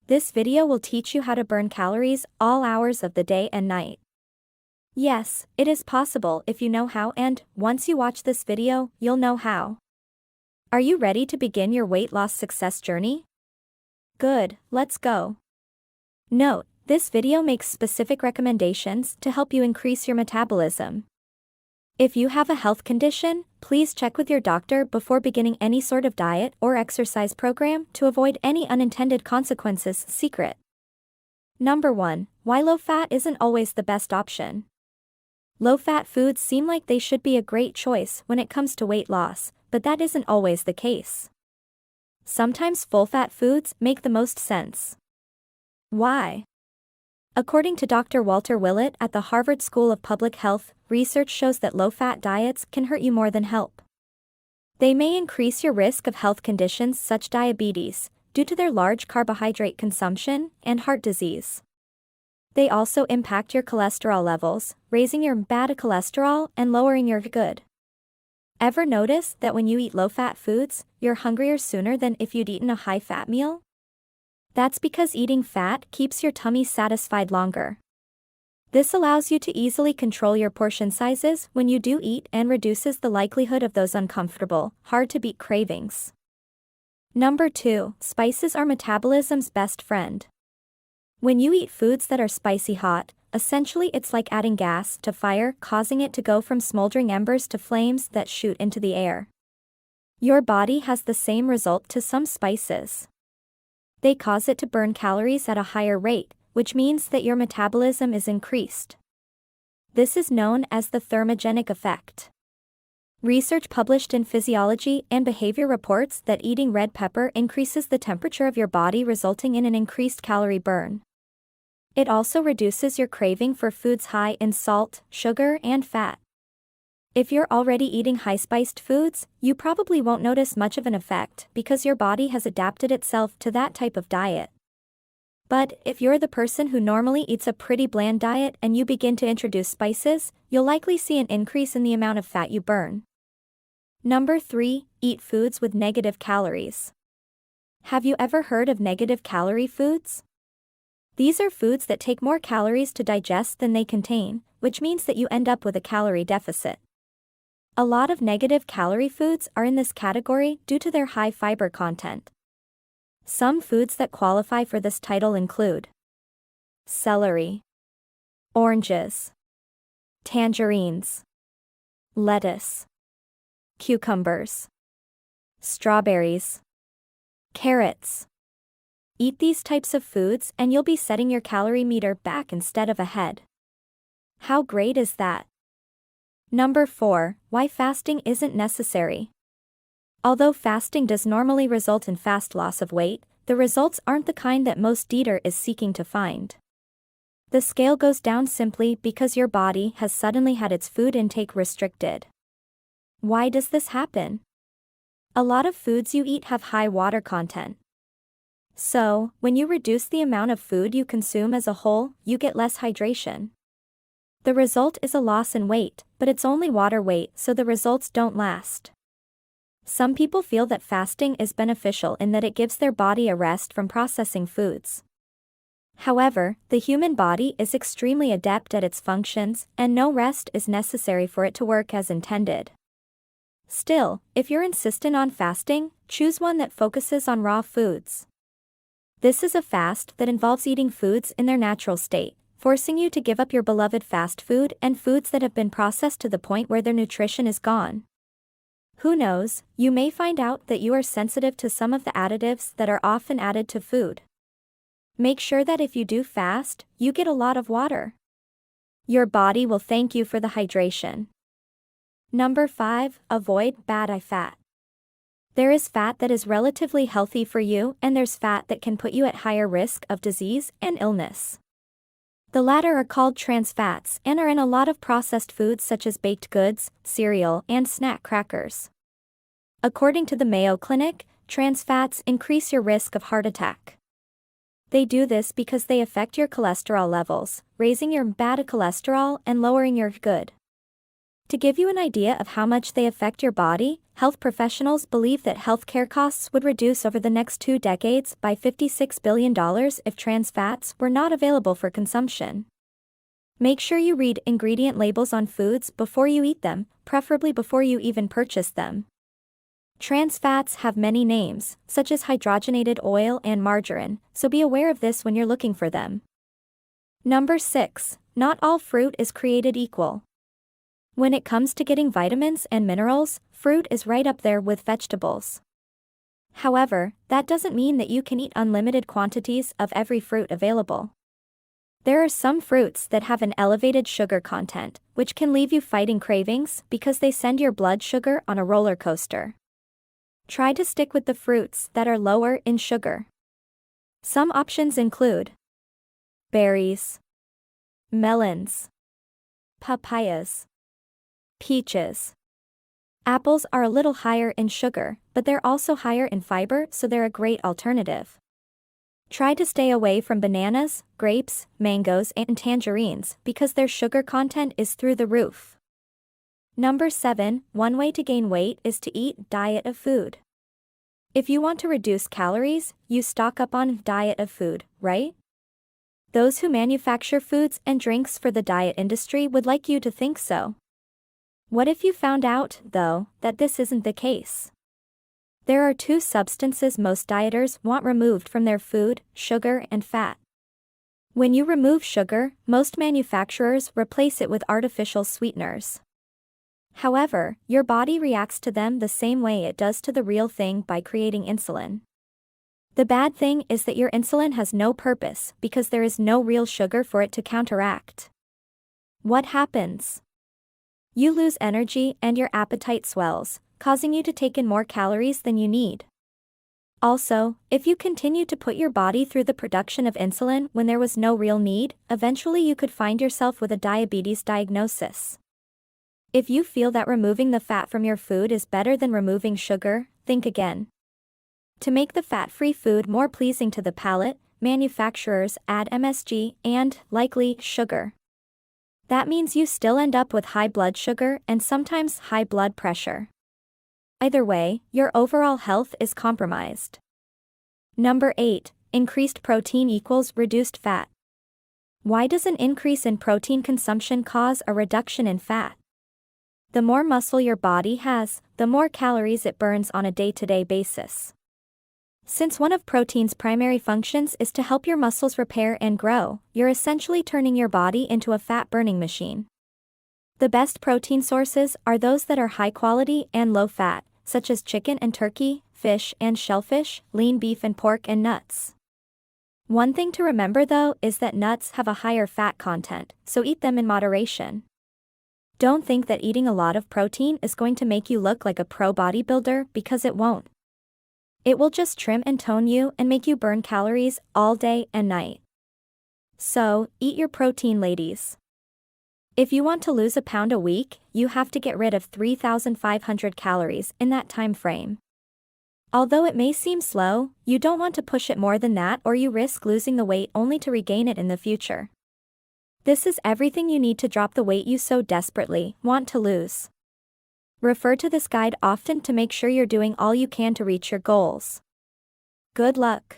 This video will teach you how to burn calories all hours of the day and night. Yes, it is possible if you know how, and once you watch this video, you'll know how. Are you ready to begin your weight loss success journey? Good, let's go. Note, this video makes specific recommendations to help you increase your metabolism. If you have a health condition, please check with your doctor before beginning any sort of diet or exercise program to avoid any unintended consequences. Secret. Number 1. Why low-fat isn't always the best option. Low-fat foods seem like they should be a great choice when it comes to weight loss, but that isn't always the case. Sometimes full-fat foods make the most sense. Why? According to Dr. Walter Willett at the Harvard School of Public Health, research shows that low-fat diets can hurt you more than help. They may increase your risk of health conditions such as diabetes, due to their large carbohydrate consumption, and heart disease. They also impact your cholesterol levels, raising your bad cholesterol and lowering your good. Ever notice that when you eat low-fat foods, you're hungrier sooner than if you'd eaten a high-fat meal? That's because eating fat keeps your tummy satisfied longer. This allows you to easily control your portion sizes when you do eat and reduces the likelihood of those uncomfortable, hard-to-beat cravings. Number 2. Spices are metabolism's best friend. When you eat foods that are spicy hot, essentially it's like adding gas to fire, causing it to go from smoldering embers to flames that shoot into the air. Your body has the same result to some spices. They cause it to burn calories at a higher rate, which means that your metabolism is increased. This is known as the thermogenic effect. Research published in Physiology and Behavior reports that eating red pepper increases the temperature of your body, resulting in an increased calorie burn. It also reduces your craving for foods high in salt, sugar, and fat. If you're already eating high-spiced foods, you probably won't notice much of an effect because your body has adapted itself to that type of diet. But if you're the person who normally eats a pretty bland diet and you begin to introduce spices, you'll likely see an increase in the amount of fat you burn. Number 3. Eat foods with negative calories. Have you ever heard of negative calorie foods? These are foods that take more calories to digest than they contain, which means that you end up with a calorie deficit. A lot of negative calorie foods are in this category due to their high fiber content. Some foods that qualify for this title include celery, oranges, tangerines, lettuce, cucumbers, strawberries, carrots. Eat these types of foods and you'll be setting your calorie meter back instead of ahead. How great is that? Number 4. Why fasting isn't necessary. Although fasting does normally result in fast loss of weight, the results aren't the kind that most dieter is seeking to find. The scale goes down simply because your body has suddenly had its food intake restricted. Why does this happen? A lot of foods you eat have high water content. So, when you reduce the amount of food you consume as a whole, you get less hydration. The result is a loss in weight, but it's only water weight, so the results don't last. Some people feel that fasting is beneficial in that it gives their body a rest from processing foods. However, the human body is extremely adept at its functions, and no rest is necessary for it to work as intended. Still, if you're insistent on fasting, choose one that focuses on raw foods. This is a fast that involves eating foods in their natural state, forcing you to give up your beloved fast food and foods that have been processed to the point where their nutrition is gone. Who knows, you may find out that you are sensitive to some of the additives that are often added to food. Make sure that if you do fast, you get a lot of water. Your body will thank you for the hydration. Number 5. Avoid bad fat. There is fat that is relatively healthy for you, and there's fat that can put you at higher risk of disease and illness. The latter are called trans fats and are in a lot of processed foods such as baked goods, cereal, and snack crackers. According to the Mayo Clinic, trans fats increase your risk of heart attack. They do this because they affect your cholesterol levels, raising your bad cholesterol and lowering your good. To give you an idea of how much they affect your body, health professionals believe that healthcare costs would reduce over the next 2 decades by $56 billion if trans fats were not available for consumption. Make sure you read ingredient labels on foods before you eat them, preferably before you even purchase them. Trans fats have many names, such as hydrogenated oil and margarine, so be aware of this when you're looking for them. Number 6. Not all fruit is created equal. When it comes to getting vitamins and minerals, fruit is right up there with vegetables. However, that doesn't mean that you can eat unlimited quantities of every fruit available. There are some fruits that have an elevated sugar content, which can leave you fighting cravings because they send your blood sugar on a roller coaster. Try to stick with the fruits that are lower in sugar. Some options include berries, melons, papayas, peaches. Apples are a little higher in sugar, but they're also higher in fiber, so they're a great alternative. Try to stay away from bananas, grapes, mangoes, and tangerines because their sugar content is through the roof. Number 7. One way to gain weight is to eat diet of food. If you want to reduce calories, you stock up on diet of food, right? Those who manufacture foods and drinks for the diet industry would like you to think so. What if you found out, though, that this isn't the case? There are 2 substances most dieters want removed from their food: sugar and fat. When you remove sugar, most manufacturers replace it with artificial sweeteners. However, your body reacts to them the same way it does to the real thing by creating insulin. The bad thing is that your insulin has no purpose because there is no real sugar for it to counteract. What happens? You lose energy and your appetite swells, causing you to take in more calories than you need. Also, if you continue to put your body through the production of insulin when there was no real need, eventually you could find yourself with a diabetes diagnosis. If you feel that removing the fat from your food is better than removing sugar, think again. To make the fat-free food more pleasing to the palate, manufacturers add MSG and, likely, sugar. That means you still end up with high blood sugar and sometimes high blood pressure. Either way, your overall health is compromised. Number 8. Increased protein equals reduced fat. Why does an increase in protein consumption cause a reduction in fat? The more muscle your body has, the more calories it burns on a day-to-day basis. Since one of protein's primary functions is to help your muscles repair and grow, you're essentially turning your body into a fat-burning machine. The best protein sources are those that are high quality and low fat, such as chicken and turkey, fish and shellfish, lean beef and pork, and nuts. One thing to remember though is that nuts have a higher fat content, so eat them in moderation. Don't think that eating a lot of protein is going to make you look like a pro bodybuilder, because it won't. It will just trim and tone you and make you burn calories all day and night. So, eat your protein, ladies. If you want to lose a pound a week, you have to get rid of 3,500 calories in that time frame. Although it may seem slow, you don't want to push it more than that, or you risk losing the weight only to regain it in the future. This is everything you need to drop the weight you so desperately want to lose. Refer to this guide often to make sure you're doing all you can to reach your goals. Good luck.